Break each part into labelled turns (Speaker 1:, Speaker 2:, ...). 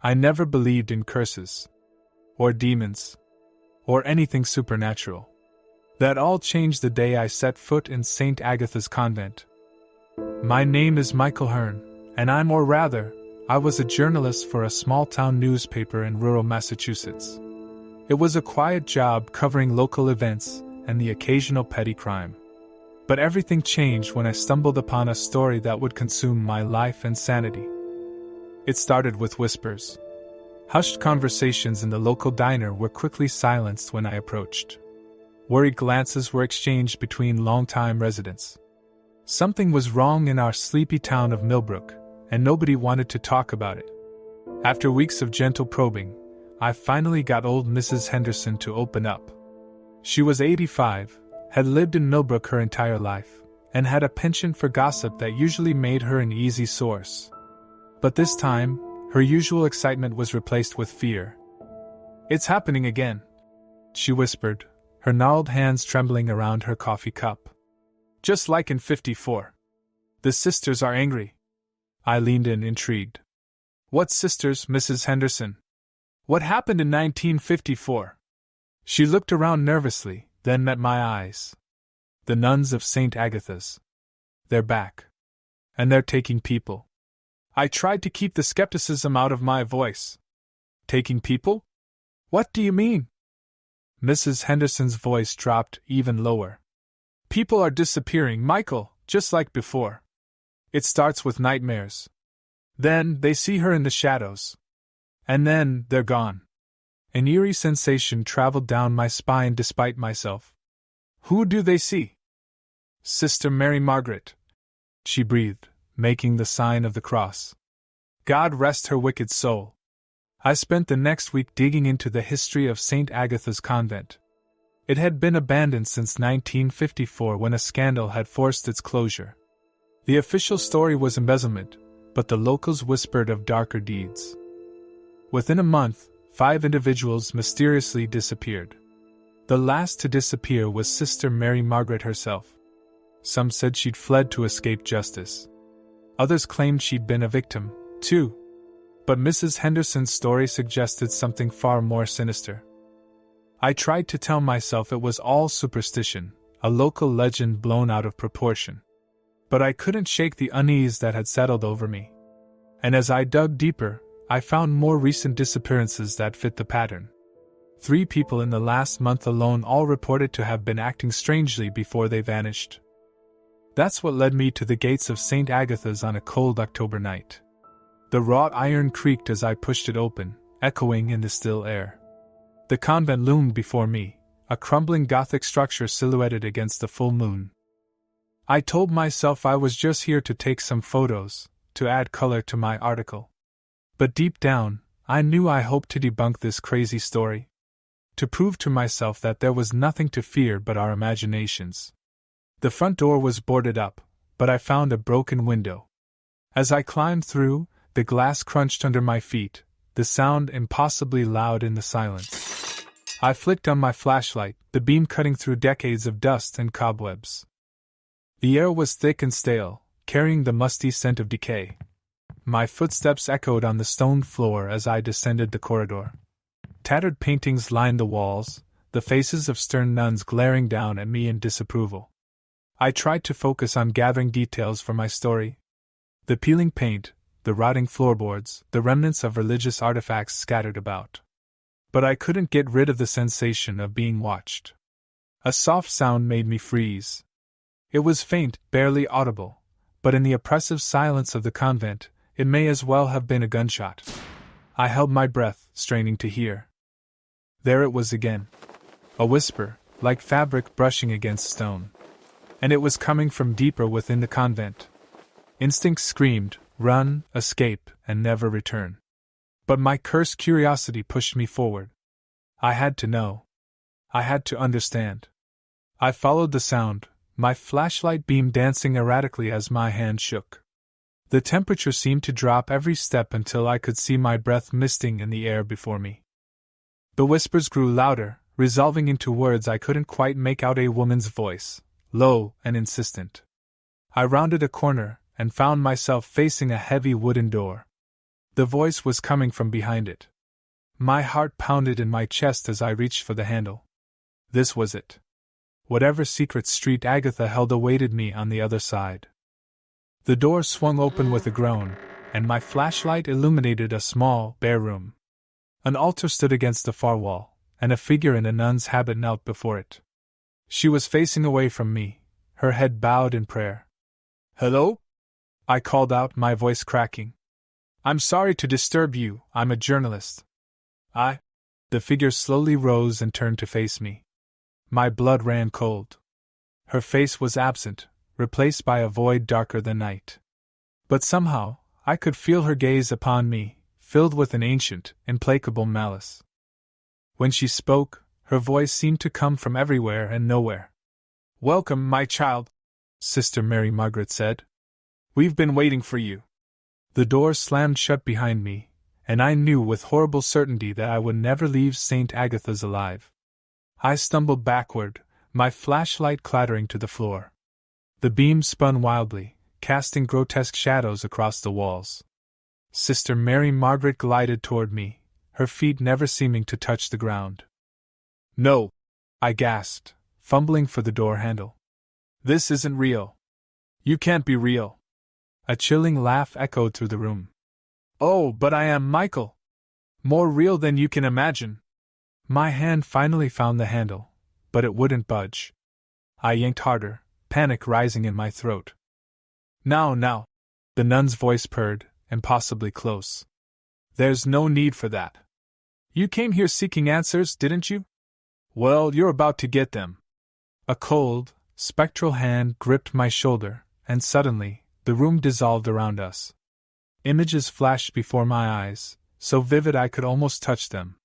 Speaker 1: I never believed in curses, or demons, or anything supernatural. That all changed the day I set foot in St. Agatha's convent. My name is Michael Hearn, and I was a journalist for a small-town newspaper in rural Massachusetts. It was a quiet job covering local events and the occasional petty crime. But everything changed when I stumbled upon a story that would consume my life and sanity. It started with whispers. Hushed conversations in the local diner were quickly silenced when I approached. Worried glances were exchanged between longtime residents. Something was wrong in our sleepy town of Millbrook, and nobody wanted to talk about it. After weeks of gentle probing, I finally got old Mrs. Henderson to open up. She was 85, had lived in Millbrook her entire life, and had a penchant for gossip that usually made her an easy source. But this time, her usual excitement was replaced with fear. "It's happening again," she whispered, her gnarled hands trembling around her coffee cup. "Just like in '54. The sisters are angry." I leaned in, intrigued. "What sisters, Mrs. Henderson? What happened in 1954? She looked around nervously, then met my eyes. "The nuns of St. Agatha's. They're back. And they're taking people." I tried to keep the skepticism out of my voice. "Taking people? What do you mean?" Mrs. Henderson's voice dropped even lower. "People are disappearing, Michael, just like before. It starts with nightmares. Then they see her in the shadows. And then they're gone." An eerie sensation traveled down my spine despite myself. "Who do they see?" "Sister Mary Margaret," she breathed, making the sign of the cross. "God rest her wicked soul." I spent the next week digging into the history of St. Agatha's convent. It had been abandoned since 1954 when a scandal had forced its closure. The official story was embezzlement, but the locals whispered of darker deeds. Within a month, 5 individuals mysteriously disappeared. The last to disappear was Sister Mary Margaret herself. Some said she'd fled to escape justice. Others claimed she'd been a victim, too. But Mrs. Henderson's story suggested something far more sinister. I tried to tell myself it was all superstition, a local legend blown out of proportion. But I couldn't shake the unease that had settled over me. And as I dug deeper, I found more recent disappearances that fit the pattern. 3 people in the last month alone all reported to have been acting strangely before they vanished. That's what led me to the gates of St. Agatha's on a cold October night. The wrought iron creaked as I pushed it open, echoing in the still air. The convent loomed before me, a crumbling Gothic structure silhouetted against the full moon. I told myself I was just here to take some photos, to add color to my article. But deep down, I knew I hoped to debunk this crazy story. To prove to myself that there was nothing to fear but our imaginations. The front door was boarded up, but I found a broken window. As I climbed through, the glass crunched under my feet, the sound impossibly loud in the silence. I flicked on my flashlight, the beam cutting through decades of dust and cobwebs. The air was thick and stale, carrying the musty scent of decay. My footsteps echoed on the stone floor as I descended the corridor. Tattered paintings lined the walls, the faces of stern nuns glaring down at me in disapproval. I tried to focus on gathering details for my story. The peeling paint, the rotting floorboards, the remnants of religious artifacts scattered about. But I couldn't get rid of the sensation of being watched. A soft sound made me freeze. It was faint, barely audible, but in the oppressive silence of the convent, it may as well have been a gunshot. I held my breath, straining to hear. There it was again. A whisper, like fabric brushing against stone. And it was coming from deeper within the convent. Instinct screamed, run, escape, and never return. But my cursed curiosity pushed me forward. I had to know. I had to understand. I followed the sound, my flashlight beam dancing erratically as my hand shook. The temperature seemed to drop every step until I could see my breath misting in the air before me. The whispers grew louder, resolving into words I couldn't quite make out. A woman's voice, low and insistent. I rounded a corner and found myself facing a heavy wooden door. The voice was coming from behind it. My heart pounded in my chest as I reached for the handle. This was it. Whatever secret street Agatha held awaited me on the other side. The door swung open with a groan, and my flashlight illuminated a small, bare room. An altar stood against the far wall, and a figure in a nun's habit knelt before it. She was facing away from me, her head bowed in prayer. "Hello?" I called out, my voice cracking. "I'm sorry to disturb you, I'm a journalist." The figure slowly rose and turned to face me. My blood ran cold. Her face was absent, replaced by a void darker than night. But somehow, I could feel her gaze upon me, filled with an ancient, implacable malice. When she spoke, her voice seemed to come from everywhere and nowhere. "Welcome, my child," Sister Mary Margaret said. "We've been waiting for you." The door slammed shut behind me, and I knew with horrible certainty that I would never leave St. Agatha's alive. I stumbled backward, my flashlight clattering to the floor. The beam spun wildly, casting grotesque shadows across the walls. Sister Mary Margaret glided toward me, her feet never seeming to touch the ground. "No," I gasped, fumbling for the door handle. "This isn't real. You can't be real." A chilling laugh echoed through the room. "Oh, but I am, Michael. More real than you can imagine." My hand finally found the handle, but it wouldn't budge. I yanked harder, panic rising in my throat. Now, the nun's voice purred, impossibly close. "There's no need for that. You came here seeking answers, didn't you? Well, you're about to get them." A cold, spectral hand gripped my shoulder, and suddenly, the room dissolved around us. Images flashed before my eyes, so vivid I could almost touch them.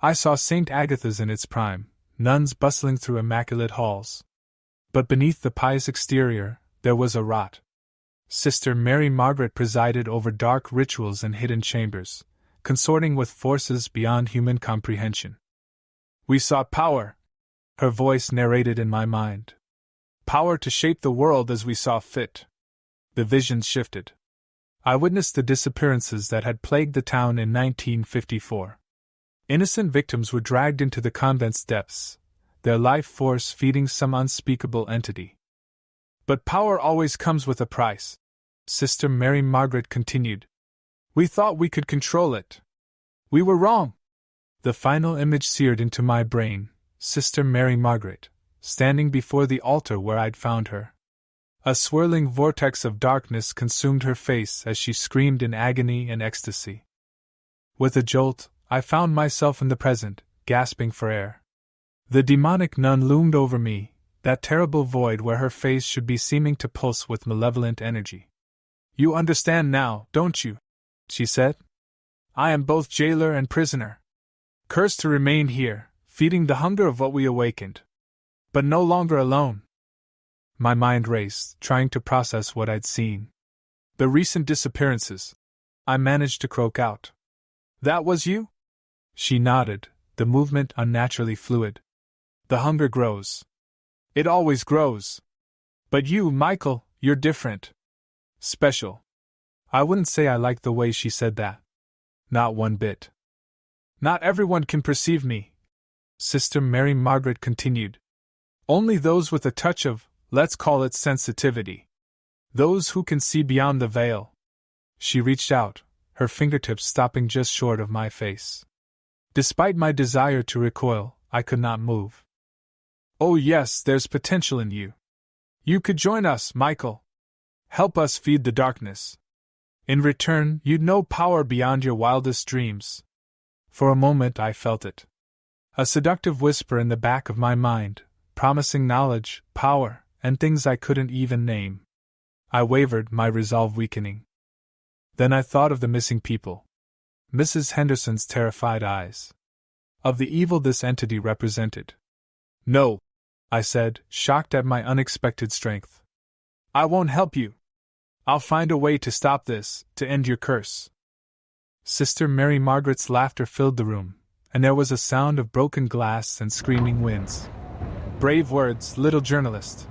Speaker 1: I saw St. Agatha's in its prime, nuns bustling through immaculate halls. But beneath the pious exterior, there was a rot. Sister Mary Margaret presided over dark rituals and hidden chambers, consorting with forces beyond human comprehension. "We saw power," her voice narrated in my mind. "Power to shape the world as we saw fit." The visions shifted. I witnessed the disappearances that had plagued the town in 1954. Innocent victims were dragged into the convent's depths, their life force feeding some unspeakable entity. "But power always comes with a price," Sister Mary Margaret continued. "We thought we could control it. We were wrong." The final image seared into my brain, Sister Mary Margaret, standing before the altar where I'd found her. A swirling vortex of darkness consumed her face as she screamed in agony and ecstasy. With a jolt, I found myself in the present, gasping for air. The demonic nun loomed over me, that terrible void where her face should be seeming to pulse with malevolent energy. "You understand now, don't you?" she said. "I am both jailer and prisoner. Cursed to remain here, feeding the hunger of what we awakened. But no longer alone." My mind raced, trying to process what I'd seen. "The recent disappearances," I managed to croak out. "That was you?" She nodded, the movement unnaturally fluid. "The hunger grows. It always grows. But you, Michael, you're different. Special." I wouldn't say I liked the way she said that. Not one bit. "Not everyone can perceive me," Sister Mary Margaret continued. "Only those with a touch of, let's call it sensitivity. Those who can see beyond the veil." She reached out, her fingertips stopping just short of my face. Despite my desire to recoil, I could not move. "Oh yes, there's potential in you. You could join us, Michael. Help us feed the darkness. In return, you'd know power beyond your wildest dreams." For a moment I felt it. A seductive whisper in the back of my mind, promising knowledge, power, and things I couldn't even name. I wavered, my resolve weakening. Then I thought of the missing people. Mrs. Henderson's terrified eyes. Of the evil this entity represented. "No," I said, shocked at my unexpected strength. "I won't help you. I'll find a way to stop this, to end your curse." Sister Mary Margaret's laughter filled the room, and there was a sound of broken glass and screaming winds. "Brave words, little journalist.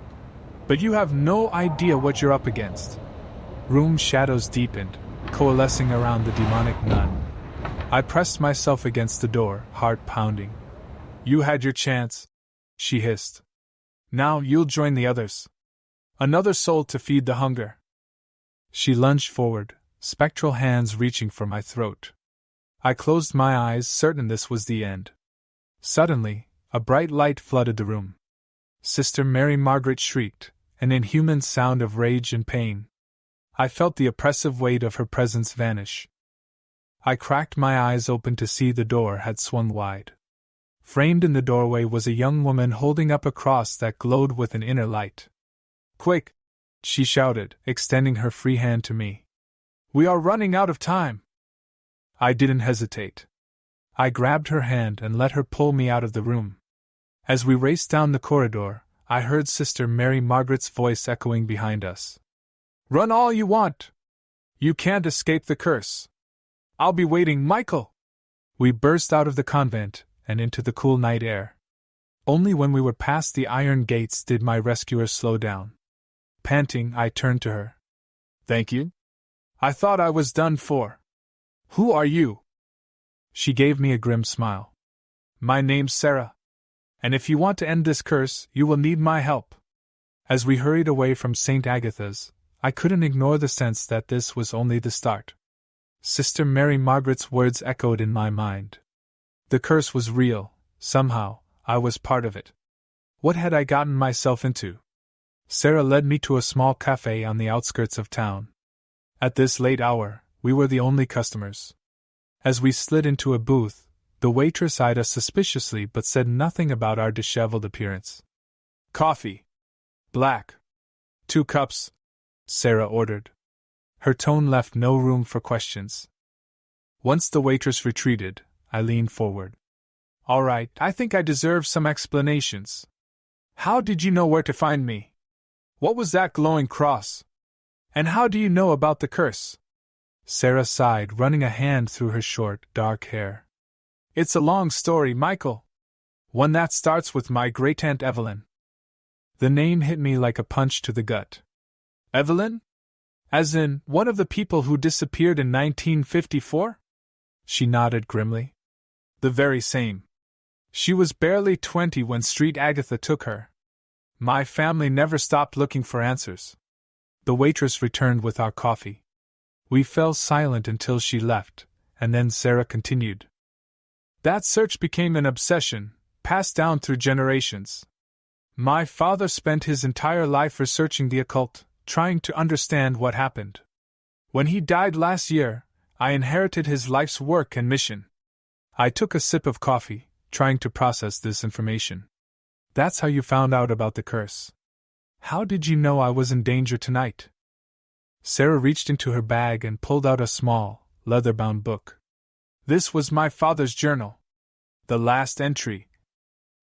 Speaker 1: But you have no idea what you're up against." Room shadows deepened, coalescing around the demonic nun. I pressed myself against the door, heart pounding. "You had your chance," she hissed. "Now you'll join the others. Another soul to feed the hunger." She lunged forward, spectral hands reaching for my throat. I closed my eyes, certain this was the end. Suddenly, a bright light flooded the room. Sister Mary Margaret shrieked, an inhuman sound of rage and pain. I felt the oppressive weight of her presence vanish. I cracked my eyes open to see the door had swung wide. Framed in the doorway was a young woman holding up a cross that glowed with an inner light. "Quick!" she shouted, extending her free hand to me. "We are running out of time!" I didn't hesitate. I grabbed her hand and let her pull me out of the room. As we raced down the corridor, I heard Sister Mary Margaret's voice echoing behind us. "Run all you want! You can't escape the curse! I'll be waiting, Michael!" We burst out of the convent and into the cool night air. Only when we were past the iron gates did my rescuer slow down. Panting, I turned to her. "Thank you? I thought I was done for. Who are you?" She gave me a grim smile. "My name's Sarah. And if you want to end this curse, you will need my help." As we hurried away from St. Agatha's, I couldn't ignore the sense that this was only the start. Sister Mary Margaret's words echoed in my mind. The curse was real. Somehow, I was part of it. What had I gotten myself into? Sarah led me to a small cafe on the outskirts of town. At this late hour, we were the only customers. As we slid into a booth, the waitress eyed us suspiciously but said nothing about our disheveled appearance. "Coffee. Black. 2 cups," Sarah ordered. Her tone left no room for questions. Once the waitress retreated, I leaned forward. "All right, I think I deserve some explanations. How did you know where to find me? What was that glowing cross? And how do you know about the curse?" Sarah sighed, running a hand through her short, dark hair. "It's a long story, Michael. One that starts with my great-aunt Evelyn." The name hit me like a punch to the gut. "Evelyn? As in, one of the people who disappeared in 1954? She nodded grimly. "The very same. She was barely 20 when Street Agatha took her. My family never stopped looking for answers." The waitress returned with our coffee. We fell silent until she left, and then Sarah continued. "That search became an obsession, passed down through generations. My father spent his entire life researching the occult, trying to understand what happened. When he died last year, I inherited his life's work and mission." I took a sip of coffee, trying to process this information. "That's how you found out about the curse. How did you know I was in danger tonight?" Sarah reached into her bag and pulled out a small, leather-bound book. "This was my father's journal. The last entry."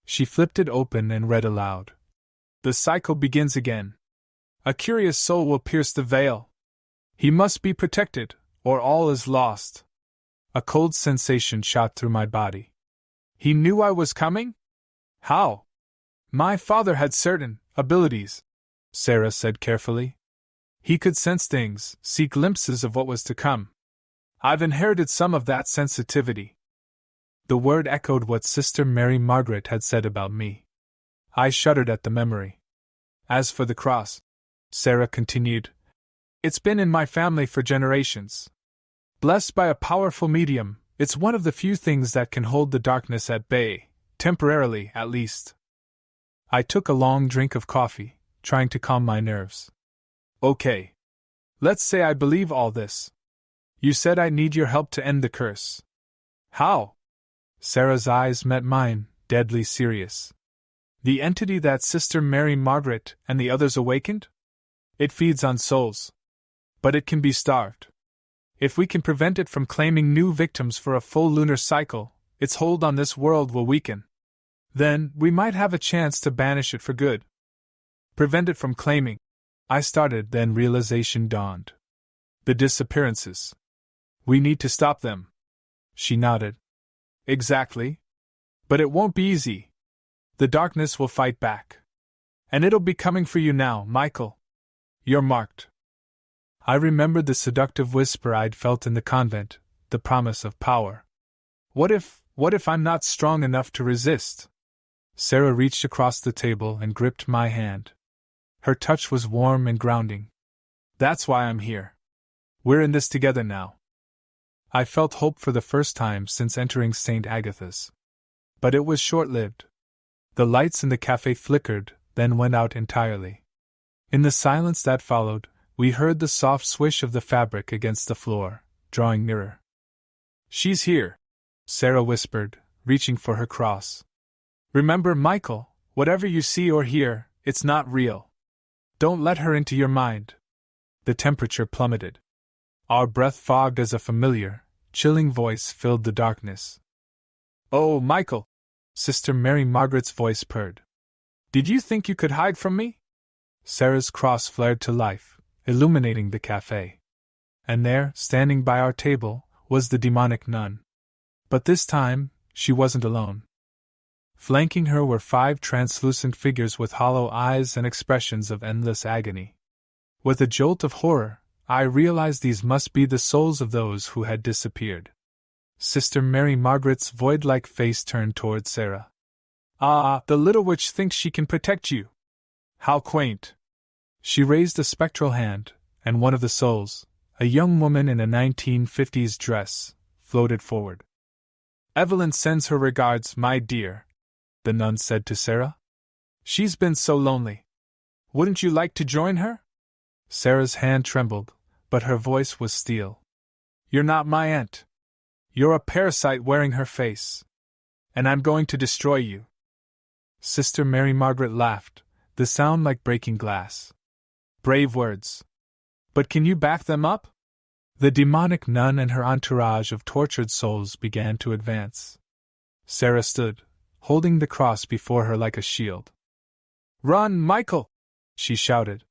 Speaker 1: She flipped it open and read aloud. "The cycle begins again. A curious soul will pierce the veil. He must be protected, or all is lost." A cold sensation shot through my body. "He knew I was coming? How?" "My father had certain abilities," Sarah said carefully. "He could sense things, see glimpses of what was to come. I've inherited some of that sensitivity." The word echoed what Sister Mary Margaret had said about me. I shuddered at the memory. "As for the cross," Sarah continued, "it's been in my family for generations. Blessed by a powerful medium, it's one of the few things that can hold the darkness at bay, temporarily at least." I took a long drink of coffee, trying to calm my nerves. "Okay. Let's say I believe all this. You said I need your help to end the curse. How?" Sarah's eyes met mine, deadly serious. "The entity that Sister Mary Margaret and the others awakened? It feeds on souls. But it can be starved. If we can prevent it from claiming new victims for a full lunar cycle, its hold on this world will weaken. Then, we might have a chance to banish it for good. Prevent it from claiming." I started, then realization dawned. "The disappearances. We need to stop them." She nodded. "Exactly. But it won't be easy. The darkness will fight back. And it'll be coming for you now, Michael. You're marked." I remembered the seductive whisper I'd felt in the convent, the promise of power. What if I'm not strong enough to resist? Sarah reached across the table and gripped my hand. Her touch was warm and grounding. That's why I'm here. We're in this together now. I felt hope for the first time since entering St. Agatha's. But it was short-lived. The lights in the cafe flickered, then went out entirely. In the silence that followed, we heard the soft swish of the fabric against the floor, drawing nearer. She's here, Sarah whispered, reaching for her cross. Remember, Michael, whatever you see or hear, it's not real. Don't let her into your mind. The temperature plummeted. Our breath fogged as a familiar, chilling voice filled the darkness. Oh, Michael! Sister Mary Margaret's voice purred. Did you think you could hide from me? Sarah's cross flared to life, illuminating the cafe. And there, standing by our table, was the demonic nun. But this time, she wasn't alone. Flanking her were 5 translucent figures with hollow eyes and expressions of endless agony. With a jolt of horror, I realized these must be the souls of those who had disappeared. Sister Mary Margaret's void-like face turned toward Sarah. Ah, the little witch thinks she can protect you. How quaint. She raised a spectral hand, and one of the souls, a young woman in a 1950s dress, floated forward. Evelyn sends her regards, my dear, the nun said to Sarah. She's been so lonely. Wouldn't you like to join her? Sarah's hand trembled, but her voice was steel. You're not my aunt. You're a parasite wearing her face. And I'm going to destroy you. Sister Mary Margaret laughed, the sound like breaking glass. Brave words. But can you back them up? The demonic nun and her entourage of tortured souls began to advance. Sarah stood, holding the cross before her like a shield. Run, Michael! She shouted.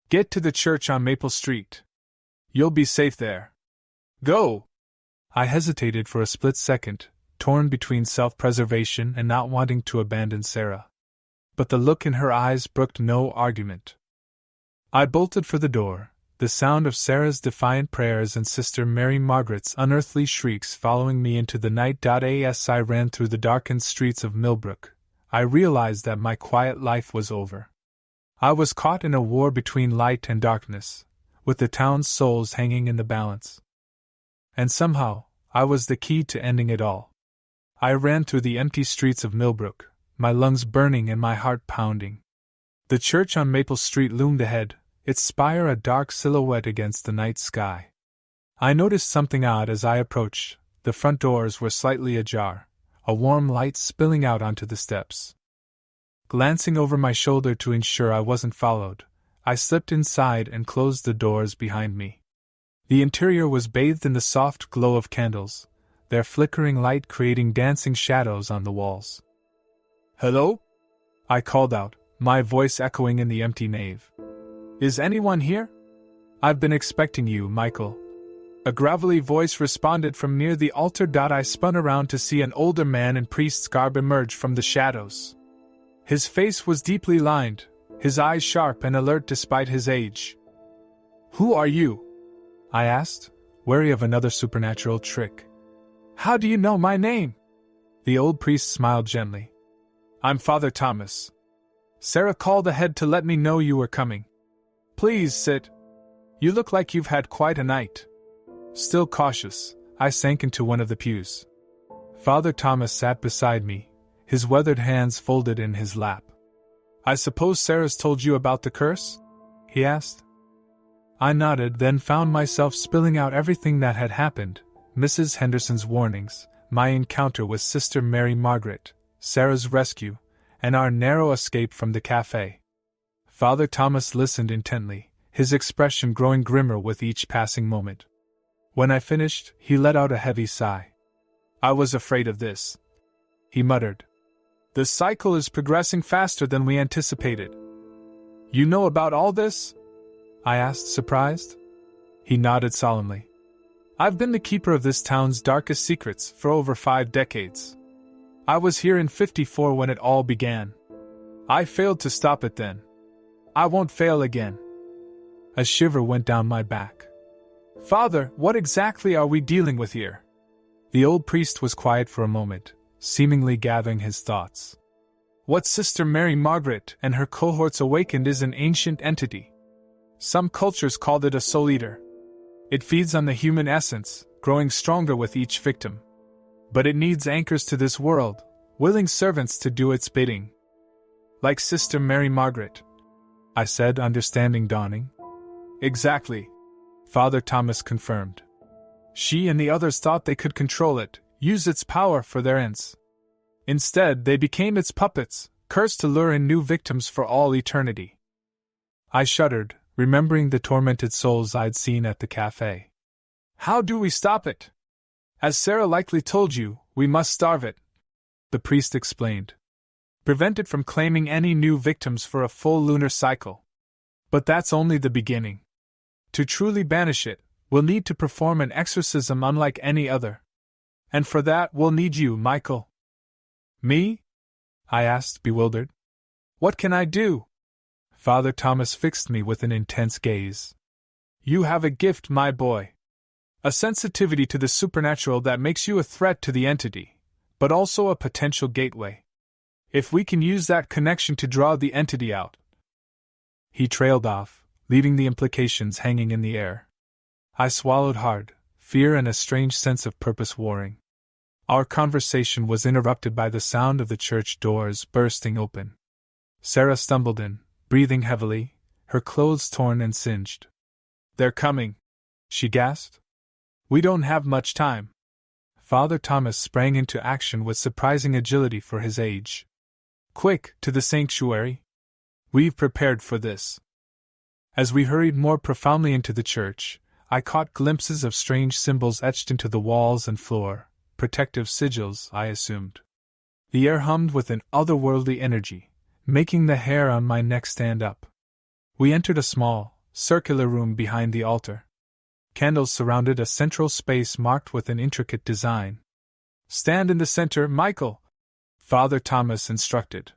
Speaker 1: Get to the church on Maple Street. You'll be safe there. Go! I hesitated for a split second, torn between self-preservation and not wanting to abandon Sarah. But the look in her eyes brooked no argument. I bolted for the door, the sound of Sarah's defiant prayers and Sister Mary Margaret's unearthly shrieks following me into the night. As I ran through the darkened streets of Millbrook, I realized that my quiet life was over. I was caught in a war between light and darkness, with the town's souls hanging in the balance. And somehow, I was the key to ending it all. I ran through the empty streets of Millbrook, my lungs burning and my heart pounding. The church on Maple Street loomed ahead, its spire a dark silhouette against the night sky. I noticed something odd as I approached. The front doors were slightly ajar, a warm light spilling out onto the steps. Glancing over my shoulder to ensure I wasn't followed, I slipped inside and closed the doors behind me. The interior was bathed in the soft glow of candles, their flickering light creating dancing shadows on the walls. Hello? I called out, my voice echoing in the empty nave. Is anyone here? I've been expecting you, Michael. A gravelly voice responded from near the altar. I spun around to see an older man in priest's garb emerge from the shadows. His face was deeply lined, his eyes sharp and alert despite his age. Who are you? I asked, wary of another supernatural trick. How do you know my name? The old priest smiled gently. I'm Father Thomas. Sarah called ahead to let me know you were coming. Please sit. You look like you've had quite a night. Still cautious, I sank into one of the pews. Father Thomas sat beside me, his weathered hands folded in his lap. I suppose Sarah's told you about the curse? He asked. I nodded, then found myself spilling out everything that had happened, Mrs. Henderson's warnings, my encounter with Sister Mary Margaret, Sarah's rescue, and our narrow escape from the cafe. Father Thomas listened intently, his expression growing grimmer with each passing moment. When I finished, he let out a heavy sigh. I was afraid of this, he muttered. The cycle is progressing faster than we anticipated. You know about all this? I asked, surprised. He nodded solemnly. I've been the keeper of this town's darkest secrets for over 5 decades. I was here in '54 when it all began. I failed to stop it then. I won't fail again. A shiver went down my back. Father, what exactly are we dealing with here? The old priest was quiet for a moment, seemingly gathering his thoughts. What Sister Mary Margaret and her cohorts awakened is an ancient entity. Some cultures called it a soul eater. It feeds on the human essence, growing stronger with each victim. But it needs anchors to this world, willing servants to do its bidding. Like Sister Mary Margaret, I said, understanding dawning. Exactly, Father Thomas confirmed. She and the others thought they could control it, use its power for their ends. Instead, they became its puppets, cursed to lure in new victims for all eternity. I shuddered, remembering the tormented souls I'd seen at the cafe. How do we stop it? As Sarah likely told you, we must starve it, the priest explained. Prevent it from claiming any new victims for a full lunar cycle. But that's only the beginning. To truly banish it, we'll need to perform an exorcism unlike any other. And for that, we'll need you, Michael. Me? I asked, bewildered. What can I do? Father Thomas fixed me with an intense gaze. You have a gift, my boy. A sensitivity to the supernatural that makes you a threat to the entity, but also a potential gateway. If we can use that connection to draw the entity out. He trailed off, leaving the implications hanging in the air. I swallowed hard, fear and a strange sense of purpose warring. Our conversation was interrupted by the sound of the church doors bursting open. Sarah stumbled in, breathing heavily, her clothes torn and singed. They're coming, she gasped. We don't have much time. Father Thomas sprang into action with surprising agility for his age. Quick, to the sanctuary. We've prepared for this. As we hurried more profoundly into the church, I caught glimpses of strange symbols etched into the walls and floor, protective sigils, I assumed. The air hummed with an otherworldly energy, making the hair on my neck stand up. We entered a small, circular room behind the altar. Candles surrounded a central space marked with an intricate design. Stand in the center, Michael, Father Thomas instructed.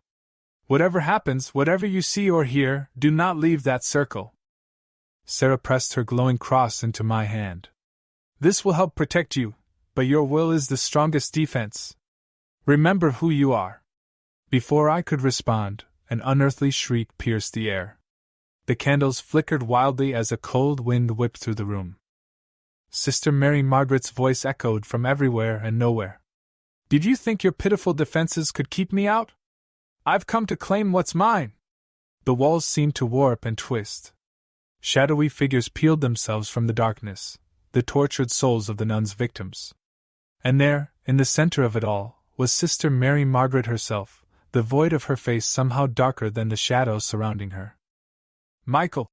Speaker 1: Whatever happens, whatever you see or hear, do not leave that circle. Sarah pressed her glowing cross into my hand. This will help protect you, but your will is the strongest defense. Remember who you are. Before I could respond, an unearthly shriek pierced the air. The candles flickered wildly as a cold wind whipped through the room. Sister Mary Margaret's voice echoed from everywhere and nowhere. Did you think your pitiful defenses could keep me out? I've come to claim what's mine. The walls seemed to warp and twist. Shadowy figures peeled themselves from the darkness, the tortured souls of the nuns' victims. And there, in the center of it all, was Sister Mary Margaret herself, the void of her face somehow darker than the shadows surrounding her. Michael,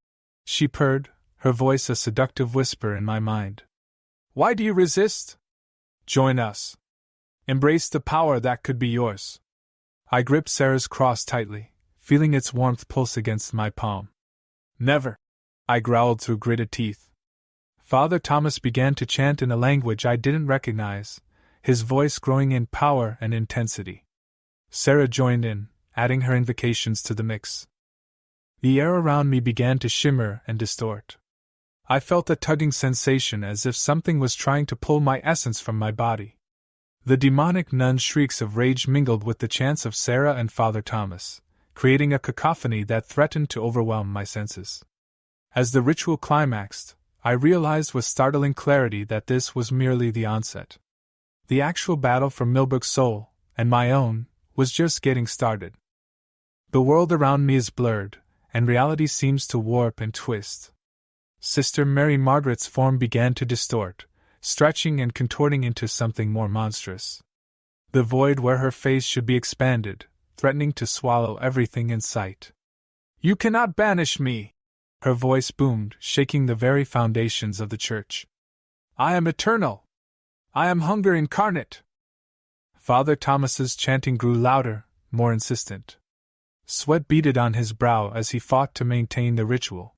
Speaker 1: she purred, her voice a seductive whisper in my mind. Why do you resist? Join us. Embrace the power that could be yours. I gripped Sarah's cross tightly, feeling its warmth pulse against my palm. Never, I growled through gritted teeth. Father Thomas began to chant in a language I didn't recognize, his voice growing in power and intensity. Sarah joined in, adding her invocations to the mix. The air around me began to shimmer and distort. I felt a tugging sensation as if something was trying to pull my essence from my body. The demonic nun shrieks of rage mingled with the chants of Sarah and Father Thomas, creating a cacophony that threatened to overwhelm my senses. As the ritual climaxed, I realized with startling clarity that this was merely the onset. The actual battle for Millbrook's soul, and my own, was just getting started. The world around me is blurred, and reality seems to warp and twist. Sister Mary Margaret's form began to distort, stretching and contorting into something more monstrous. The void where her face should be expanded, threatening to swallow everything in sight. You cannot banish me! Her voice boomed, shaking the very foundations of the church. I am eternal! I am hunger incarnate! Father Thomas's chanting grew louder, more insistent. Sweat beaded on his brow as he fought to maintain the ritual.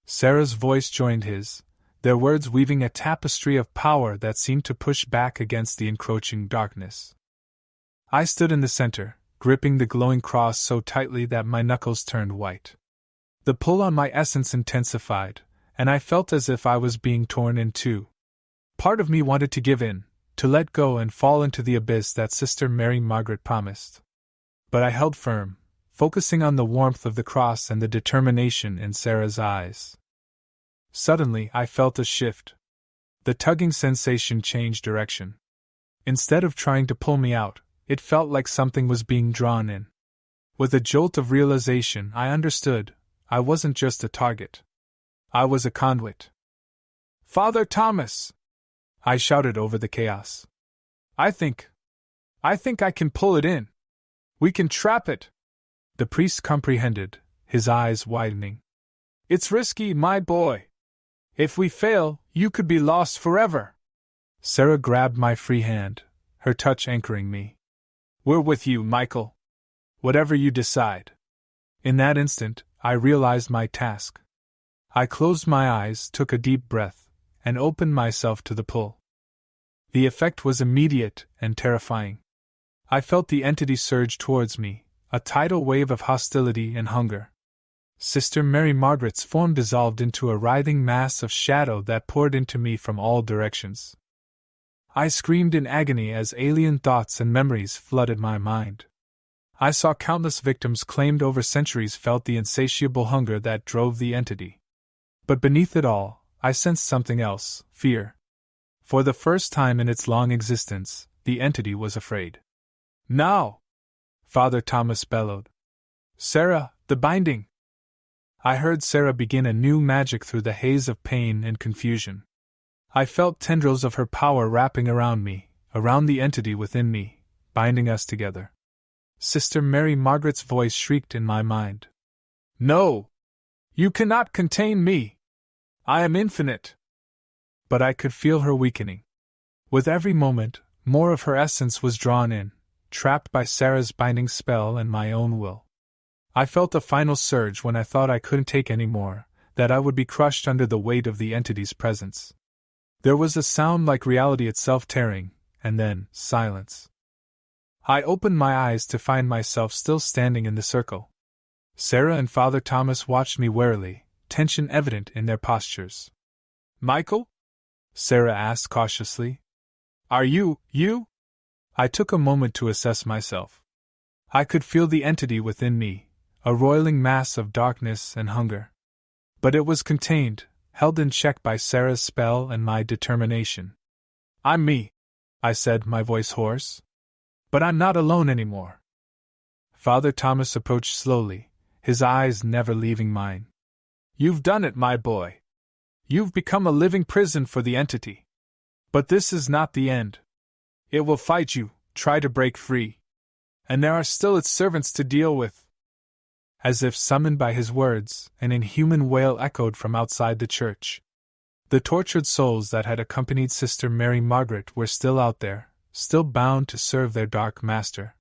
Speaker 1: Sarah's voice joined his, their words weaving a tapestry of power that seemed to push back against the encroaching darkness. I stood in the center, gripping the glowing cross so tightly that my knuckles turned white. The pull on my essence intensified, and I felt as if I was being torn in two. Part of me wanted to give in, to let go and fall into the abyss that Sister Mary Margaret promised. But I held firm, focusing on the warmth of the cross and the determination in Sarah's eyes. Suddenly, I felt a shift. The tugging sensation changed direction. Instead of trying to pull me out, it felt like something was being drawn in. With a jolt of realization, I understood. I wasn't just a target. I was a conduit. "Father Thomas!" I shouted over the chaos. I think I can pull it in. We can trap it." The priest comprehended, his eyes widening. "It's risky, my boy. If we fail, you could be lost forever." Sarah grabbed my free hand, her touch anchoring me. "We're with you, Michael. Whatever you decide." In that instant, I realized my task. I closed my eyes, took a deep breath, and opened myself to the pull. The effect was immediate and terrifying. I felt the entity surge towards me, a tidal wave of hostility and hunger. Sister Mary Margaret's form dissolved into a writhing mass of shadow that poured into me from all directions. I screamed in agony as alien thoughts and memories flooded my mind. I saw countless victims claimed over centuries, felt the insatiable hunger that drove the entity. But beneath it all, I sensed something else, fear. For the first time in its long existence, the entity was afraid. "Now!" Father Thomas bellowed. "Sarah, the binding!" I heard Sarah begin a new magic through the haze of pain and confusion. I felt tendrils of her power wrapping around me, around the entity within me, binding us together. Sister Mary Margaret's voice shrieked in my mind. "No! You cannot contain me! I am infinite!" But I could feel her weakening. With every moment, more of her essence was drawn in, trapped by Sarah's binding spell and my own will. I felt a final surge when I thought I couldn't take any more, that I would be crushed under the weight of the entity's presence. There was a sound like reality itself tearing, and then silence. I opened my eyes to find myself still standing in the circle. Sarah and Father Thomas watched me warily, tension evident in their postures. "Michael?" Sarah asked cautiously. "Are you?" I took a moment to assess myself. I could feel the entity within me, a roiling mass of darkness and hunger. But it was contained, held in check by Sarah's spell and my determination. "I'm me," I said, my voice hoarse. "But I'm not alone anymore." Father Thomas approached slowly, his eyes never leaving mine. "You've done it, my boy. You've become a living prison for the entity. But this is not the end. It will fight you, try to break free. And there are still its servants to deal with." As if summoned by his words, an inhuman wail echoed from outside the church. The tortured souls that had accompanied Sister Mary Margaret were still out there, still bound to serve their dark master.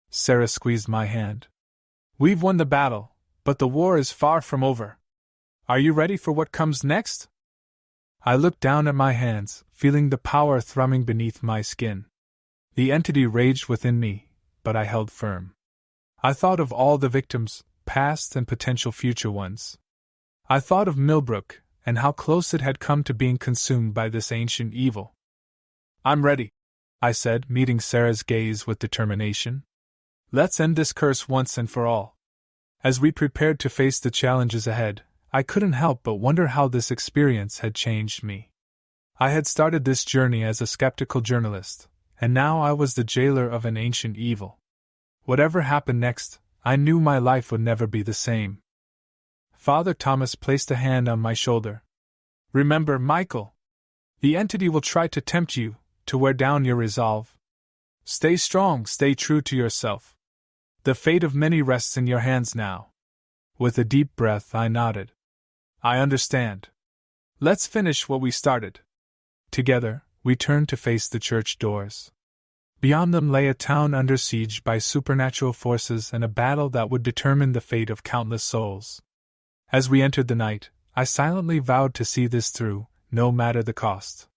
Speaker 1: Sarah squeezed my hand. "We've won the battle, but the war is far from over. Are you ready for what comes next?" I looked down at my hands, feeling the power thrumming beneath my skin. The entity raged within me, but I held firm. I thought of all the victims, past and potential future ones. I thought of Millbrook, and how close it had come to being consumed by this ancient evil. "I'm ready," I said, meeting Sarah's gaze with determination. "Let's end this curse once and for all." As we prepared to face the challenges ahead, I couldn't help but wonder how this experience had changed me. I had started this journey as a skeptical journalist, and now I was the jailer of an ancient evil. Whatever happened next, I knew my life would never be the same. Father Thomas placed a hand on my shoulder. "Remember, Michael, the entity will try to tempt you, to wear down your resolve. Stay strong, stay true to yourself. The fate of many rests in your hands now." With a deep breath, I nodded. "I understand. Let's finish what we started." Together, we turned to face the church doors. Beyond them lay a town under siege by supernatural forces and a battle that would determine the fate of countless souls. As we entered the night, I silently vowed to see this through, no matter the cost.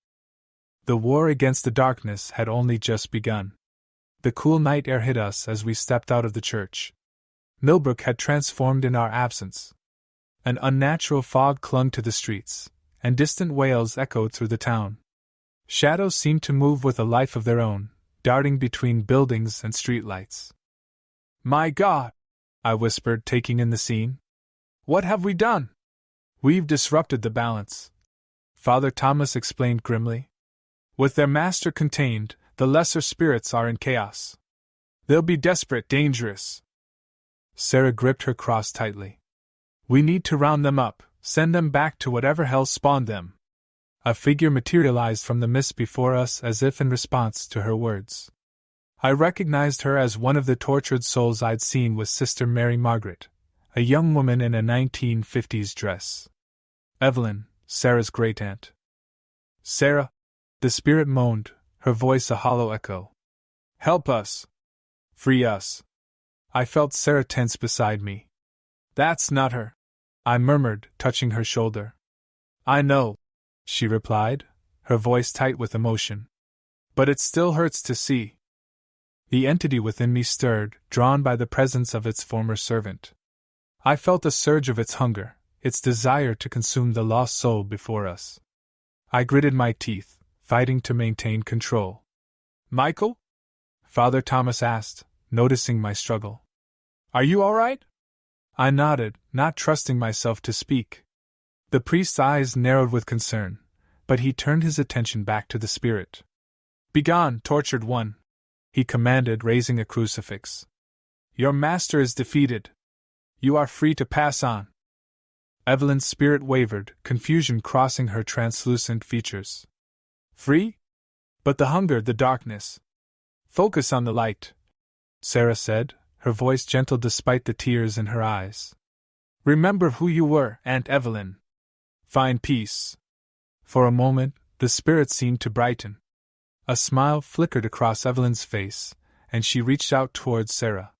Speaker 1: The war against the darkness had only just begun. The cool night air hit us as we stepped out of the church. Millbrook had transformed in our absence. An unnatural fog clung to the streets, and distant wails echoed through the town. Shadows seemed to move with a life of their own, darting between buildings and streetlights. "My God!" I whispered, taking in the scene. "What have we done?" "We've disrupted the balance," Father Thomas explained grimly. "With their master contained, the lesser spirits are in chaos. They'll be desperate, dangerous." Sarah gripped her cross tightly. "We need to round them up, send them back to whatever hell spawned them." A figure materialized from the mist before us as if in response to her words. I recognized her as one of the tortured souls I'd seen with Sister Mary Margaret, a young woman in a 1950s dress. Evelyn, Sarah's great-aunt. "Sarah," the spirit moaned, her voice a hollow echo. "Help us. Free us." I felt Sarah tense beside me. "That's not her," I murmured, touching her shoulder. "I know," she replied, her voice tight with emotion. "But it still hurts to see." The entity within me stirred, drawn by the presence of its former servant. I felt a surge of its hunger, its desire to consume the lost soul before us. I gritted my teeth, fighting to maintain control. "Michael?" Father Thomas asked, noticing my struggle. "Are you all right?" I nodded, not trusting myself to speak. The priest's eyes narrowed with concern, but he turned his attention back to the spirit. "Begone, tortured one," he commanded, raising a crucifix. "Your master is defeated. You are free to pass on." Evelyn's spirit wavered, confusion crossing her translucent features. "Free? But the hunger, the darkness." "Focus on the light," Sarah said, her voice gentle despite the tears in her eyes. "Remember who you were, Aunt Evelyn. Find peace." For a moment, the spirit seemed to brighten. A smile flickered across Evelyn's face, and she reached out towards Sarah.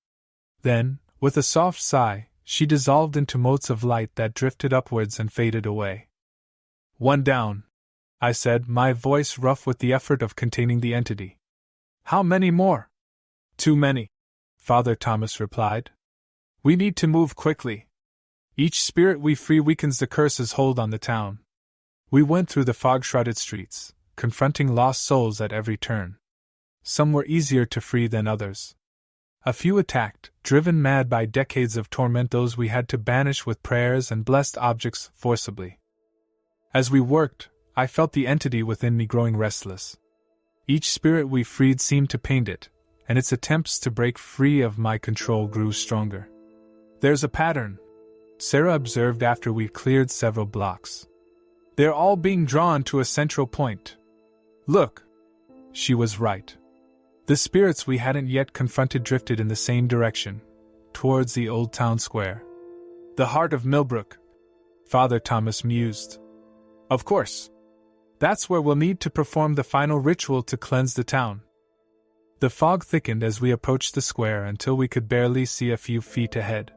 Speaker 1: Then, with a soft sigh, she dissolved into motes of light that drifted upwards and faded away. "One down," I said, my voice rough with the effort of containing the entity. "How many more?" "Too many," Father Thomas replied. "We need to move quickly. Each spirit we free weakens the curse's hold on the town." We went through the fog-shrouded streets, confronting lost souls at every turn. Some were easier to free than others. A few attacked, driven mad by decades of torment. Those we had to banish with prayers and blessed objects forcibly. As we worked, I felt the entity within me growing restless. Each spirit we freed seemed to pain it, and its attempts to break free of my control grew stronger. "There's a pattern," Sarah observed after we cleared several blocks. "They're all being drawn to a central point. Look." She was right. The spirits we hadn't yet confronted drifted in the same direction, towards the old town square. "The heart of Millbrook," Father Thomas mused. "Of course. That's where we'll need to perform the final ritual to cleanse the town." The fog thickened as we approached the square until we could barely see a few feet ahead.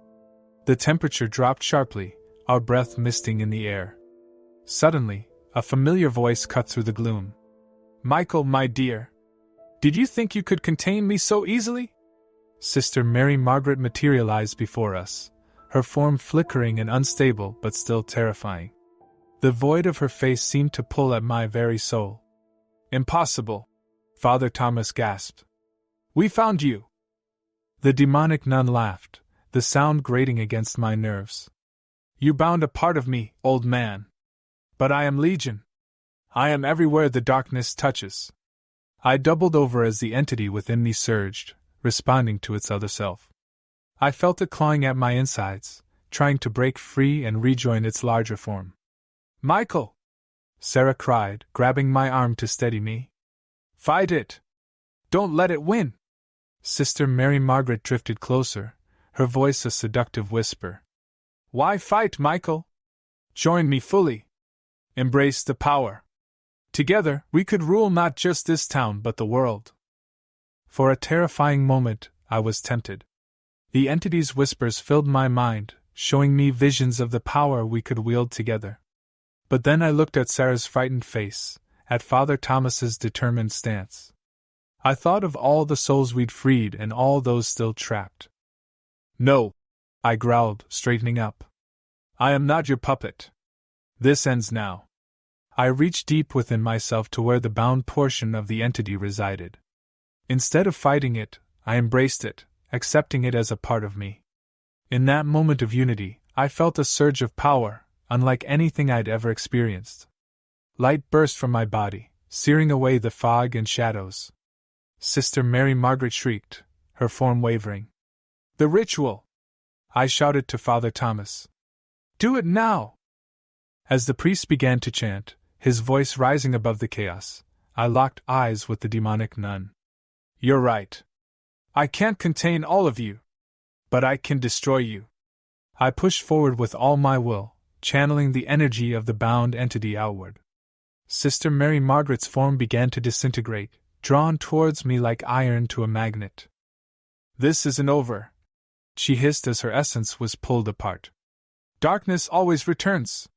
Speaker 1: The temperature dropped sharply, our breath misting in the air. Suddenly, a familiar voice cut through the gloom. "Michael, my dear. Did you think you could contain me so easily?" Sister Mary Margaret materialized before us, her form flickering and unstable but still terrifying. The void of her face seemed to pull at my very soul. "Impossible," Father Thomas gasped. "We found you." The demonic nun laughed, the sound grating against my nerves. "You bound a part of me, old man. But I am Legion. I am everywhere the darkness touches." I doubled over as the entity within me surged, responding to its other self. I felt it clawing at my insides, trying to break free and rejoin its larger form. "Michael!" Sarah cried, grabbing my arm to steady me. "Fight it! Don't let it win!" Sister Mary Margaret drifted closer, her voice a seductive whisper. "Why fight, Michael? Join me fully. Embrace the power. Together, we could rule not just this town but the world." For a terrifying moment, I was tempted. The entity's whispers filled my mind, showing me visions of the power we could wield together. But then I looked at Sarah's frightened face, at Father Thomas's determined stance. I thought of all the souls we'd freed and all those still trapped. "No," I growled, straightening up. I am not your puppet. This ends now. I reached deep within myself to where the bound portion of the entity resided. Instead of fighting it, I embraced it, accepting it as a part of me. In that moment of unity, I felt a surge of power, unlike anything I'd ever experienced. Light burst from my body, searing away the fog and shadows. Sister Mary Margaret shrieked, her form wavering. The ritual! I shouted to Father Thomas. Do it now! As the priest began to chant, his voice rising above the chaos, I locked eyes with the demonic nun. You're right. I can't contain all of you. But I can destroy you. I pushed forward with all my will, channeling the energy of the bound entity outward. Sister Mary Margaret's form began to disintegrate, drawn towards me like iron to a magnet. This isn't over, she hissed as her essence was pulled apart. Darkness always returns.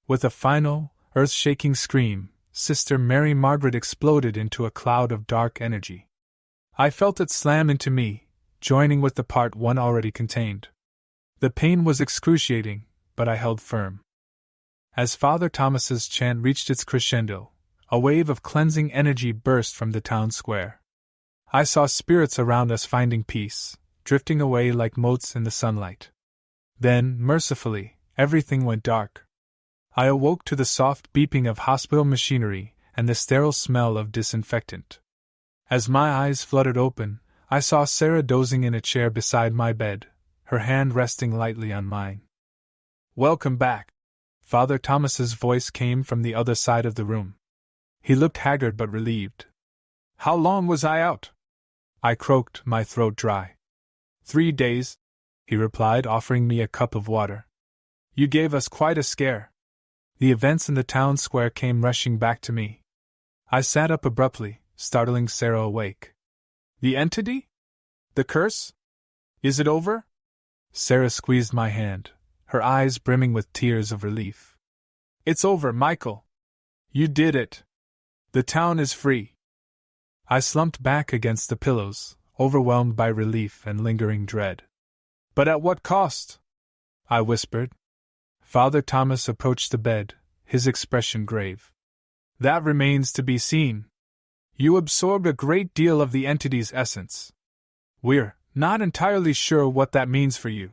Speaker 1: With a final, earth-shaking scream, Sister Mary Margaret exploded into a cloud of dark energy. I felt it slam into me, joining with the part one already contained. The pain was excruciating, but I held firm. As Father Thomas's chant reached its crescendo, a wave of cleansing energy burst from the town square. I saw spirits around us finding peace, drifting away like motes in the sunlight. Then, mercifully, everything went dark. I awoke to the soft beeping of hospital machinery and the sterile smell of disinfectant. As my eyes fluttered open, I saw Sarah dozing in a chair beside my bed, her hand resting lightly on mine. Welcome back. Father Thomas's voice came from the other side of the room. He looked haggard but relieved. How long was I out? I croaked, my throat dry. 3 days, he replied, offering me a cup of water. You gave us quite a scare. The events in the town square came rushing back to me. I sat up abruptly, startling Sarah awake. The entity? The curse? Is it over? Sarah squeezed my hand, her eyes brimming with tears of relief. It's over, Michael. You did it. The town is free. I slumped back against the pillows, overwhelmed by relief and lingering dread. But at what cost? I whispered. Father Thomas approached the bed, his expression grave. That remains to be seen. You absorbed a great deal of the entity's essence. We're not entirely sure what that means for you.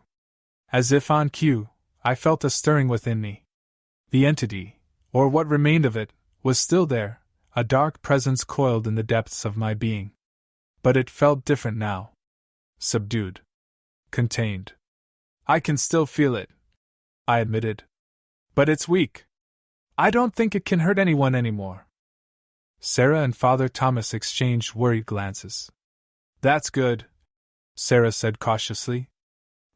Speaker 1: As if on cue, I felt a stirring within me. The entity, or what remained of it, was still there, a dark presence coiled in the depths of my being. But it felt different now. Subdued. Contained. I can still feel it, I admitted. But it's weak. I don't think it can hurt anyone anymore. Sarah and Father Thomas exchanged worried glances. That's good, Sarah said cautiously.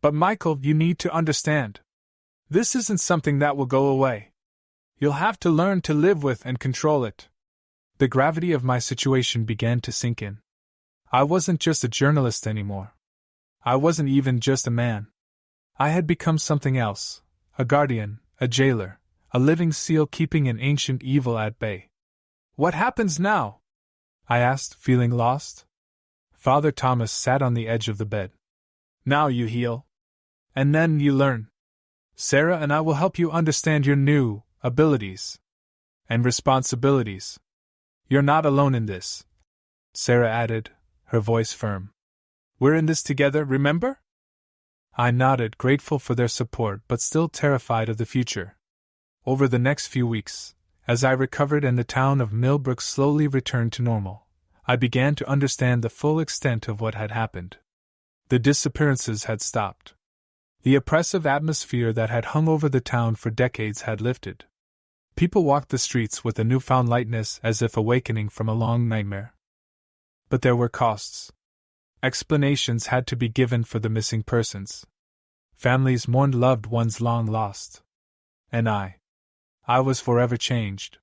Speaker 1: But Michael, you need to understand. This isn't something that will go away. You'll have to learn to live with and control it. The gravity of my situation began to sink in. I wasn't just a journalist anymore. I wasn't even just a man. I had become something else, a guardian, a jailer, a living seal keeping an ancient evil at bay. What happens now? I asked, feeling lost. Father Thomas sat on the edge of the bed. Now you heal. And then you learn. Sarah and I will help you understand your new abilities and responsibilities. You're not alone in this, Sarah added, her voice firm. We're in this together, remember? I nodded, grateful for their support but still terrified of the future. Over the next few weeks, as I recovered and the town of Millbrook slowly returned to normal, I began to understand the full extent of what had happened. The disappearances had stopped. The oppressive atmosphere that had hung over the town for decades had lifted. People walked the streets with a newfound lightness as if awakening from a long nightmare. But there were costs. Explanations had to be given for the missing persons. Families mourned loved ones long lost. And I was forever changed.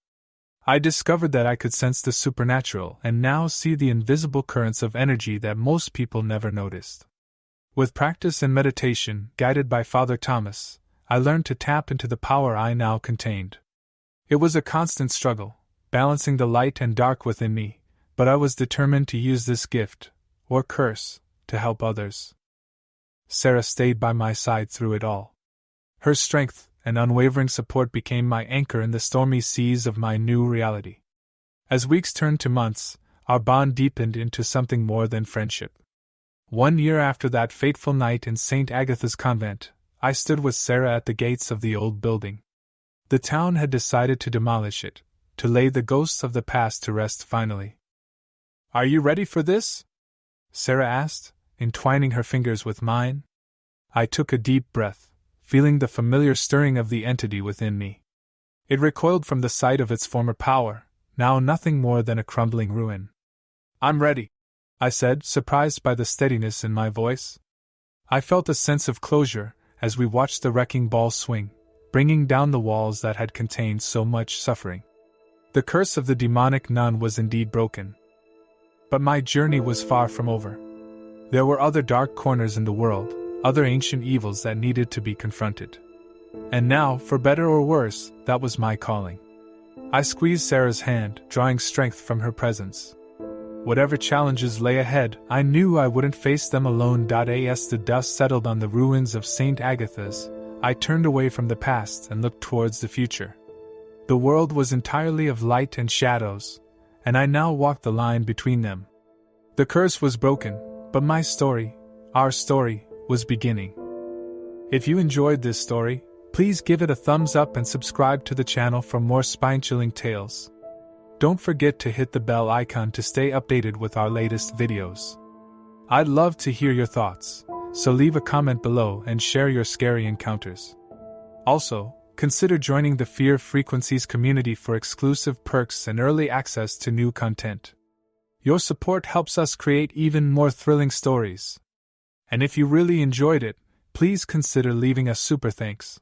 Speaker 1: I discovered that I could sense the supernatural and now see the invisible currents of energy that most people never noticed. With practice and meditation, guided by Father Thomas, I learned to tap into the power I now contained. It was a constant struggle, balancing the light and dark within me, but I was determined to use this gift, or curse, to help others. Sarah stayed by my side through it all. Her strength and unwavering support became my anchor in the stormy seas of my new reality. As weeks turned to months, our bond deepened into something more than friendship. 1 year after that fateful night in St. Agatha's Convent, I stood with Sarah at the gates of the old building. The town had decided to demolish it, to lay the ghosts of the past to rest finally. "Are you ready for this?" Sarah asked, entwining her fingers with mine. I took a deep breath, feeling the familiar stirring of the entity within me. It recoiled from the sight of its former power, now nothing more than a crumbling ruin. "I'm ready," I said, surprised by the steadiness in my voice. I felt a sense of closure as we watched the wrecking ball swing, bringing down the walls that had contained so much suffering. The curse of the demonic nun was indeed broken. But my journey was far from over. There were other dark corners in the world, other ancient evils that needed to be confronted. And now, for better or worse, that was my calling. I squeezed Sarah's hand, drawing strength from her presence. Whatever challenges lay ahead, I knew I wouldn't face them alone. As the dust settled on the ruins of St. Agatha's, I turned away from the past and looked towards the future. The world was entirely of light and shadows, and I now walked the line between them. The curse was broken, but my story, our story, was beginning. If you enjoyed this story, please give it a thumbs up and subscribe to the channel for more spine-chilling tales. Don't forget to hit the bell icon to stay updated with our latest videos. I'd love to hear your thoughts, so leave a comment below and share your scary encounters. Also, consider joining the Fear Frequencies community for exclusive perks and early access to new content. Your support helps us create even more thrilling stories. And if you really enjoyed it, please consider leaving a super thanks.